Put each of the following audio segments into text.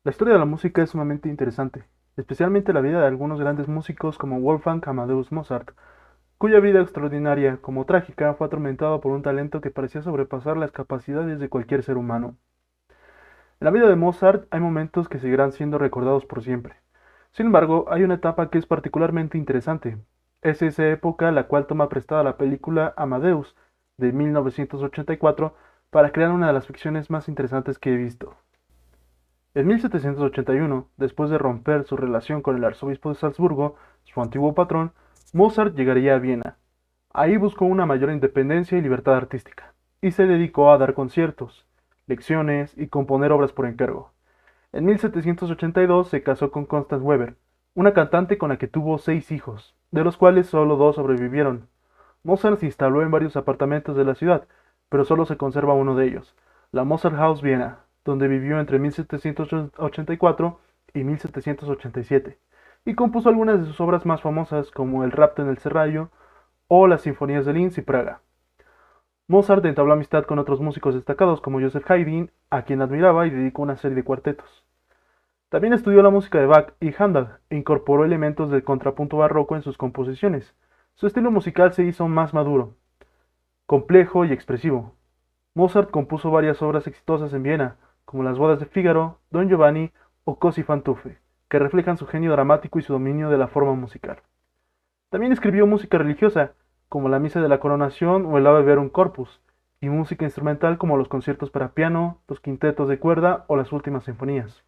La historia de la música es sumamente interesante, especialmente la vida de algunos grandes músicos como Wolfgang Amadeus Mozart, cuya vida extraordinaria como trágica fue atormentada por un talento que parecía sobrepasar las capacidades de cualquier ser humano. En la vida de Mozart hay momentos que seguirán siendo recordados por siempre. Sin embargo, hay una etapa que es particularmente interesante. Es esa época la cual toma prestada la película Amadeus de 1984 para crear una de las ficciones más interesantes que he visto. En 1781, después de romper su relación con el arzobispo de Salzburgo, su antiguo patrón, Mozart llegaría a Viena. Ahí buscó una mayor independencia y libertad artística, y se dedicó a dar conciertos, lecciones y componer obras por encargo. En 1782 se casó con Constance Weber, una cantante con la que tuvo 6 hijos, de los cuales solo 2 sobrevivieron. Mozart se instaló en varios apartamentos de la ciudad, pero solo se conserva uno de ellos, la Mozart House Viena, donde vivió entre 1784 y 1787, y compuso algunas de sus obras más famosas como El rapto en el Serrallo o las sinfonías de Linz y Praga. Mozart entabló amistad con otros músicos destacados como Joseph Haydn, a quien admiraba y dedicó una serie de cuartetos. También estudió la música de Bach y Handel e incorporó elementos del contrapunto barroco en sus composiciones. Su estilo musical se hizo más maduro, complejo y expresivo. Mozart compuso varias obras exitosas en Viena, como Las bodas de Fígaro, Don Giovanni o Così fan tutte, que reflejan su genio dramático y su dominio de la forma musical. También escribió música religiosa, como la Misa de la Coronación o el Ave Verum Corpus, y música instrumental como los conciertos para piano, los quintetos de cuerda o las últimas sinfonías.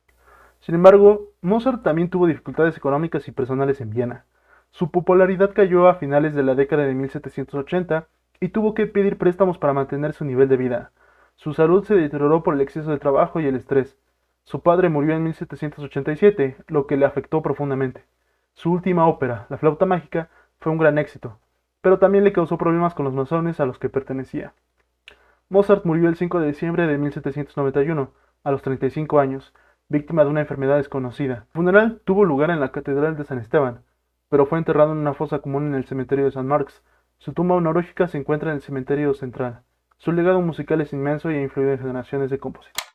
Sin embargo, Mozart también tuvo dificultades económicas y personales en Viena. Su popularidad cayó a finales de la década de 1780 y tuvo que pedir préstamos para mantener su nivel de vida. Su salud se deterioró por el exceso de trabajo y el estrés. Su padre murió en 1787, lo que le afectó profundamente. Su última ópera, La flauta mágica, fue un gran éxito, pero también le causó problemas con los masones a los que pertenecía. Mozart murió el 5 de diciembre de 1791, a los 35 años, víctima de una enfermedad desconocida. Su funeral tuvo lugar en la Catedral de San Esteban, pero fue enterrado en una fosa común en el cementerio de San Marx. Su tumba honorífica se encuentra en el cementerio central. Su legado musical es inmenso y ha influido en generaciones de compositores.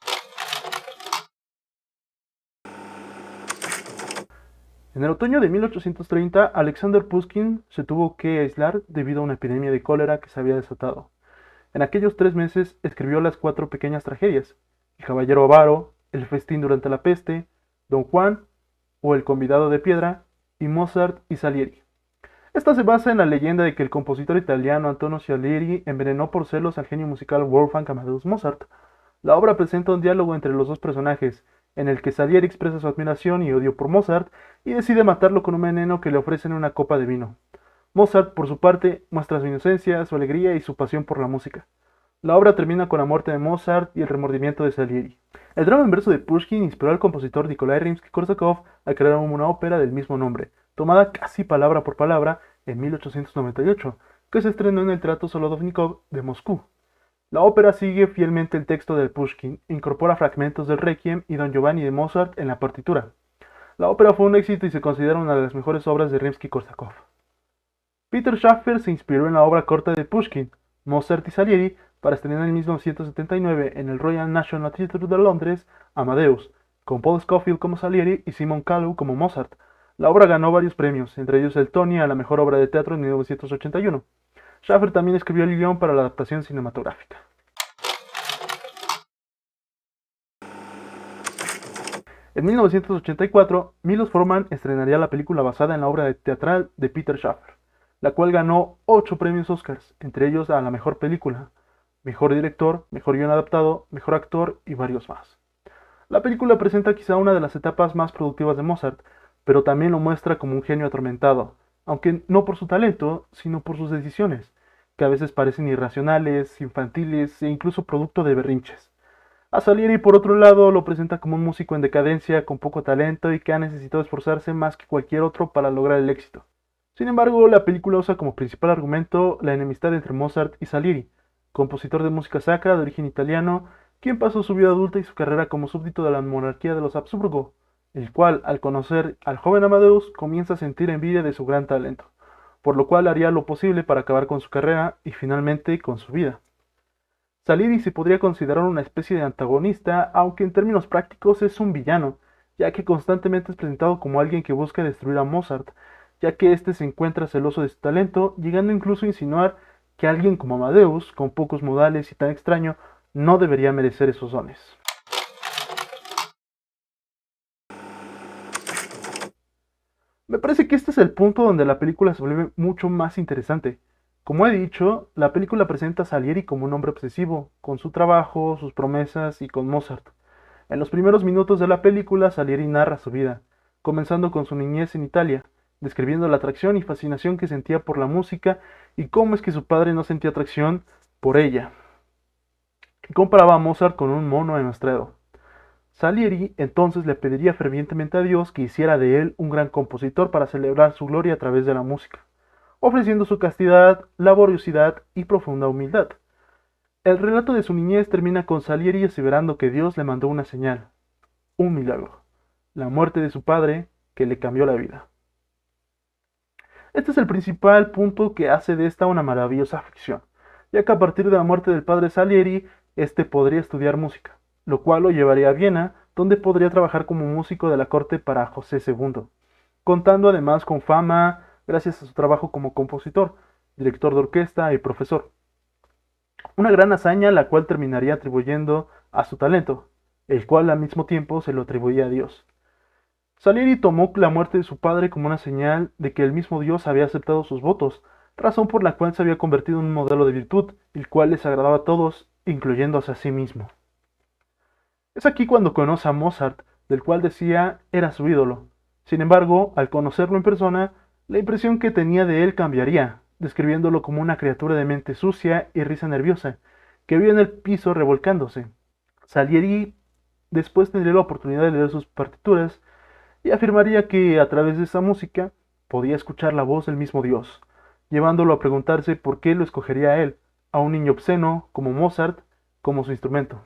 En el otoño de 1830, Alexander Pushkin se tuvo que aislar debido a una epidemia de cólera que se había desatado. En aquellos 3 meses escribió las 4 pequeñas tragedias: El caballero avaro, El festín durante la peste, Don Juan o El convidado de piedra, y Mozart y Salieri. Esta se basa en la leyenda de que el compositor italiano Antonio Salieri envenenó por celos al genio musical Wolfgang Amadeus Mozart. La obra presenta un diálogo entre los dos personajes, en el que Salieri expresa su admiración y odio por Mozart y decide matarlo con un veneno que le ofrecen en una copa de vino. Mozart, por su parte, muestra su inocencia, su alegría y su pasión por la música. La obra termina con la muerte de Mozart y el remordimiento de Salieri. El drama en verso de Pushkin inspiró al compositor Nikolai Rimsky-Korsakov a crear una ópera del mismo nombre, tomada casi palabra por palabra en 1898, que se estrenó en el Teatro Solodovnikov de Moscú. La ópera sigue fielmente el texto de Pushkin, incorpora fragmentos del Requiem y Don Giovanni de Mozart en la partitura. La ópera fue un éxito y se considera una de las mejores obras de Rimsky-Korsakov. Peter Shaffer se inspiró en la obra corta de Pushkin, Mozart y Salieri, para estrenar en 1979 en el Royal National Theatre de Londres Amadeus, con Paul Scofield como Salieri y Simon Callow como Mozart. La obra ganó varios premios, entre ellos el Tony a la mejor obra de teatro en 1981. Shaffer también escribió el guión para la adaptación cinematográfica. En 1984, Milos Forman estrenaría la película basada en la obra teatral de Peter Shaffer, la cual ganó 8 premios Oscars, entre ellos a la mejor película, mejor director, mejor guión adaptado, mejor actor y varios más. La película presenta quizá una de las etapas más productivas de Mozart, pero también lo muestra como un genio atormentado, aunque no por su talento, sino por sus decisiones, que a veces parecen irracionales, infantiles e incluso producto de berrinches. A Salieri, por otro lado, lo presenta como un músico en decadencia, con poco talento y que ha necesitado esforzarse más que cualquier otro para lograr el éxito. Sin embargo, la película usa como principal argumento la enemistad entre Mozart y Salieri, compositor de música sacra de origen italiano, quien pasó su vida adulta y su carrera como súbdito de la monarquía de los Habsburgo, el cual, al conocer al joven Amadeus, comienza a sentir envidia de su gran talento, por lo cual haría lo posible para acabar con su carrera y finalmente con su vida. Salieri se podría considerar una especie de antagonista, aunque en términos prácticos es un villano, ya que constantemente es presentado como alguien que busca destruir a Mozart, ya que éste se encuentra celoso de su talento, llegando incluso a insinuar que alguien como Amadeus, con pocos modales y tan extraño, no debería merecer esos dones. Me parece que este es el punto donde la película se vuelve mucho más interesante. Como he dicho, la película presenta a Salieri como un hombre obsesivo, con su trabajo, sus promesas y con Mozart. En los primeros minutos de la película, Salieri narra su vida, comenzando con su niñez en Italia, describiendo la atracción y fascinación que sentía por la música y cómo es que su padre no sentía atracción por ella. Comparaba a Mozart con un mono enostredo. Salieri entonces le pediría fervientemente a Dios que hiciera de él un gran compositor para celebrar su gloria a través de la música, ofreciendo su castidad, laboriosidad y profunda humildad. El relato de su niñez termina con Salieri aseverando que Dios le mandó una señal, un milagro, la muerte de su padre que le cambió la vida. Este es el principal punto que hace de esta una maravillosa ficción, ya que a partir de la muerte del padre Salieri, este podría estudiar música, lo cual lo llevaría a Viena, donde podría trabajar como músico de la corte para José II, contando además con fama gracias a su trabajo como compositor, director de orquesta y profesor. Una gran hazaña la cual terminaría atribuyendo a su talento, el cual al mismo tiempo se lo atribuía a Dios. Salieri tomó la muerte de su padre como una señal de que el mismo Dios había aceptado sus votos, razón por la cual se había convertido en un modelo de virtud, el cual les agradaba a todos, incluyéndose a sí mismo. Es aquí cuando conoce a Mozart, del cual decía era su ídolo. Sin embargo, al conocerlo en persona, la impresión que tenía de él cambiaría, describiéndolo como una criatura de mente sucia y risa nerviosa, que vivía en el piso revolcándose. Salieri después tendría la oportunidad de leer sus partituras y afirmaría que a través de esa música podía escuchar la voz del mismo Dios, llevándolo a preguntarse por qué lo escogería a él, a un niño obsceno como Mozart, como su instrumento.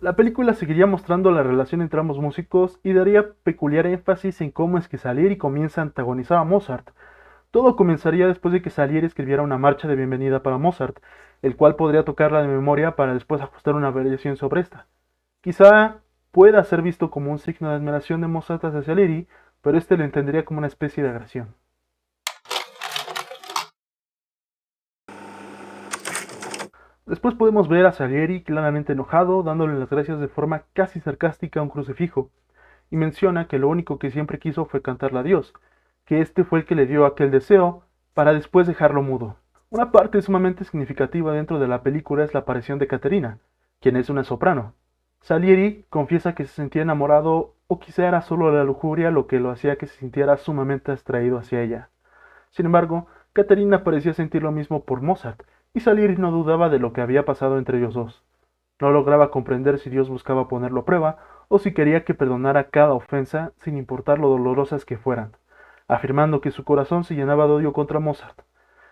La película seguiría mostrando la relación entre ambos músicos y daría peculiar énfasis en cómo es que Salieri comienza a antagonizar a Mozart. Todo comenzaría después de que Salieri escribiera una marcha de bienvenida para Mozart, el cual podría tocarla de memoria para después ajustar una variación sobre esta. Quizá pueda ser visto como un signo de admiración de Mozart hacia Salieri, pero este lo entendería como una especie de agresión. Después podemos ver a Salieri claramente enojado, dándole las gracias de forma casi sarcástica a un crucifijo, y menciona que lo único que siempre quiso fue cantarle a Dios, que este fue el que le dio aquel deseo, para después dejarlo mudo. Una parte sumamente significativa dentro de la película es la aparición de Caterina, quien es una soprano. Salieri confiesa que se sentía enamorado o quizá era solo la lujuria lo que lo hacía que se sintiera sumamente atraído hacia ella. Sin embargo, Caterina parecía sentir lo mismo por Mozart, y Salieri no dudaba de lo que había pasado entre ellos dos. No lograba comprender si Dios buscaba ponerlo a prueba o si quería que perdonara cada ofensa sin importar lo dolorosas que fueran, afirmando que su corazón se llenaba de odio contra Mozart.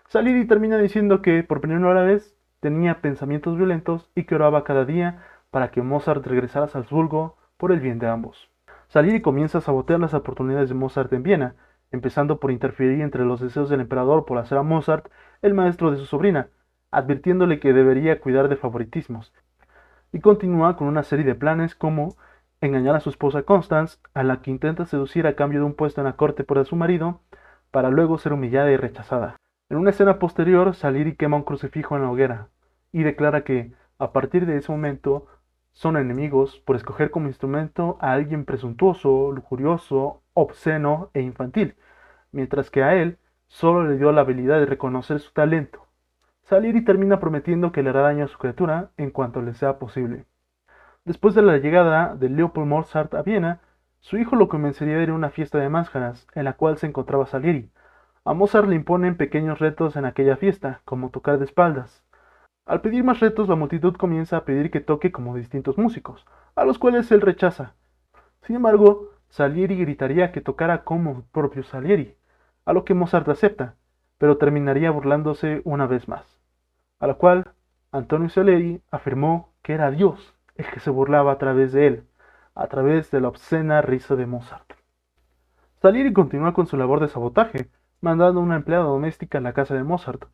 Salieri termina diciendo que, por primera vez, tenía pensamientos violentos y que oraba cada día para que Mozart regresara a Salzburgo por el bien de ambos. Salieri comienza a sabotear las oportunidades de Mozart en Viena, empezando por interferir entre los deseos del emperador por hacer a Mozart el maestro de su sobrina, advirtiéndole que debería cuidar de favoritismos, y continúa con una serie de planes como engañar a su esposa Constance, a la que intenta seducir a cambio de un puesto en la corte por su marido, para luego ser humillada y rechazada. En una escena posterior, Salieri quema un crucifijo en la hoguera, y declara que, a partir de ese momento, son enemigos por escoger como instrumento a alguien presuntuoso, lujurioso, obsceno e infantil, mientras que a él solo le dio la habilidad de reconocer su talento. Salieri termina prometiendo que le hará daño a su criatura en cuanto le sea posible. Después de la llegada de Leopold Mozart a Viena, su hijo lo convencería de ir a una fiesta de máscaras, en la cual se encontraba Salieri. A Mozart le imponen pequeños retos en aquella fiesta, como tocar de espaldas. Al pedir más retos, la multitud comienza a pedir que toque como distintos músicos, a los cuales él rechaza. Sin embargo, Salieri gritaría que tocara como propio Salieri, a lo que Mozart acepta, pero terminaría burlándose una vez más, a lo cual Antonio Salieri afirmó que era Dios el que se burlaba a través de él, a través de la obscena risa de Mozart. Salieri continúa con su labor de sabotaje, mandando a una empleada doméstica a la casa de Mozart,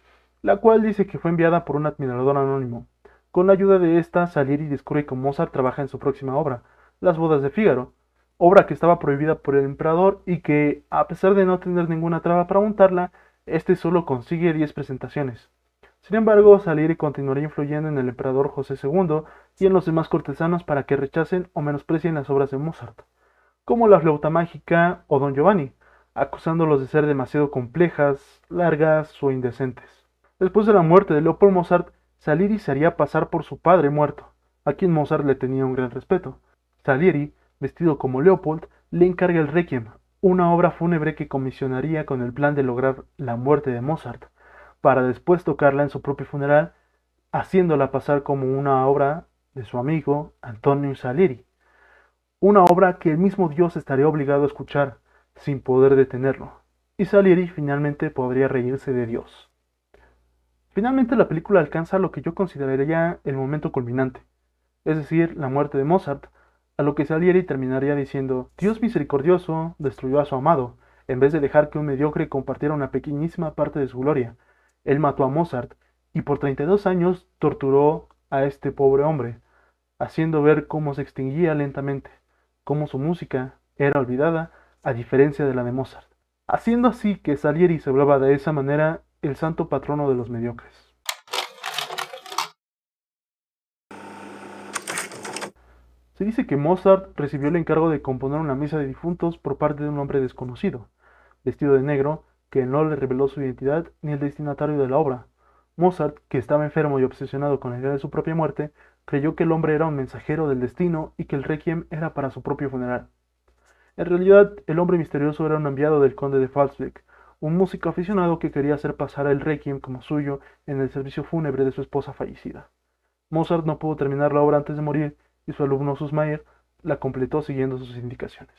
la cual dice que fue enviada por un admirador anónimo. Con la ayuda de esta, Salieri descubre que Mozart trabaja en su próxima obra, Las bodas de Fígaro, obra que estaba prohibida por el emperador y que, a pesar de no tener ninguna traba para montarla, este solo consigue 10 presentaciones. Sin embargo, Salieri continuaría influyendo en el emperador José II y en los demás cortesanos para que rechacen o menosprecien las obras de Mozart, como la flauta mágica o Don Giovanni, acusándolos de ser demasiado complejas, largas o indecentes. Después de la muerte de Leopold Mozart, Salieri se haría pasar por su padre muerto, a quien Mozart le tenía un gran respeto. Salieri, vestido como Leopold, le encarga el Requiem, una obra fúnebre que comisionaría con el plan de lograr la muerte de Mozart, para después tocarla en su propio funeral, haciéndola pasar como una obra de su amigo Antonio Salieri, una obra que el mismo Dios estaría obligado a escuchar, sin poder detenerlo, y Salieri finalmente podría reírse de Dios. Finalmente la película alcanza lo que yo consideraría el momento culminante, es decir, la muerte de Mozart, a lo que Salieri terminaría diciendo: Dios misericordioso destruyó a su amado, en vez de dejar que un mediocre compartiera una pequeñísima parte de su gloria. Él mató a Mozart, y por 32 años torturó a este pobre hombre, haciendo ver cómo se extinguía lentamente, cómo su música era olvidada, a diferencia de la de Mozart, haciendo así que Salieri se vuelva de esa manera el santo patrono de los mediocres. Se dice que Mozart recibió el encargo de componer una misa de difuntos por parte de un hombre desconocido, vestido de negro, que no le reveló su identidad ni el destinatario de la obra. Mozart, que estaba enfermo y obsesionado con la idea de su propia muerte, creyó que el hombre era un mensajero del destino y que el requiem era para su propio funeral. En realidad, el hombre misterioso era un enviado del conde de Falsbeck, un músico aficionado que quería hacer pasar el requiem como suyo en el servicio fúnebre de su esposa fallecida. Mozart no pudo terminar la obra antes de morir y su alumno Sussmayer la completó siguiendo sus indicaciones.